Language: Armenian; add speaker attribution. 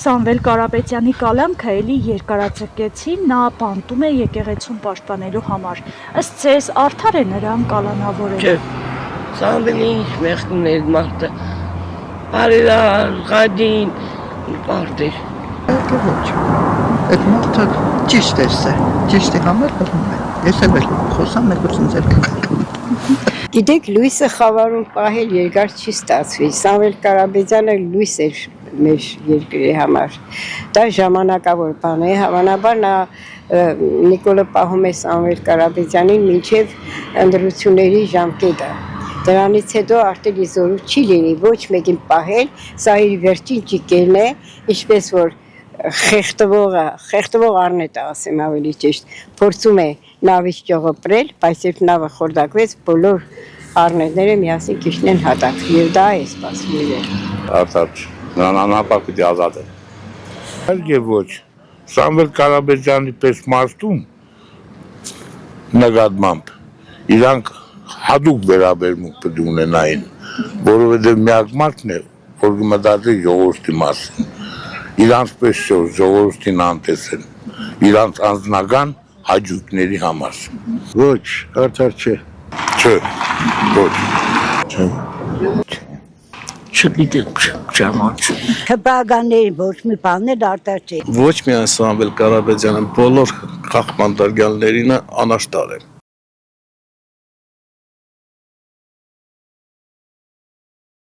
Speaker 1: Սամվել Կարապետյանի կալանքը էլի երկարաձգեցին, նա պանտում է եկեղեցուն պաշտպանելու համար։ Ըստ ձեզ արդար է նրան կալանավորել։
Speaker 2: Չէ, Սամվելի ինչ մեղքն էր մարդը, բարերար, գադին, բարդեր։
Speaker 3: Ոչ, այդ մարդը ճիշտ է համար լվում է, ես էլ խոսամ մեկություն ձեր
Speaker 4: Գիտեք, լույսը խավարում պահել երկար չի ստացվի, Սամվել Կարապետյանը լույս էր մեր երկրի համար, դա ժամանակավոր բան է, հավանաբար նա Նիկոլը պահում է Սամվել Կարապետյանին մինչև ընտրությունների ժամկետը, դրանից հետո արդեն իզորու չի լինի, ոչ մեկին պահել, սա իր վերջին ճիկերն է, ինչպես որ խեղտվող առնետը ասեմ ավելի ճիշտ, փորձում է նավից ճողոպրել, բայց երբ նավը խորտակվեց, բոլոր առնետները միասին քիչն են հատակ, եւ դա է սպասվում իրեն։
Speaker 5: Արդար չէ, նրան անհապաղ պիտի ազատել։
Speaker 6: Այլ ոչ, Սամվել Կարապետյանի պես մարդում նկատմամբ իրանք հատուկ վերաբերմունք պետք ունենային, որովհետև միակ մարդն է, որ կմտածի ժողովրդի մասին, իրանց պես ժողովրդին անտեսեն, իրանց անձնական հաճույքների համար։
Speaker 3: Ոչ, արդար չէ։
Speaker 6: Չէ, ոչ։
Speaker 2: Չգիտեմ, չամանչ։
Speaker 4: Քպականների ոչ մի բաններ արդար չէ։
Speaker 7: Ոչ միայն Սամվել Կարապետյանը, բոլոր խախտման տվյալներին անաշտար են։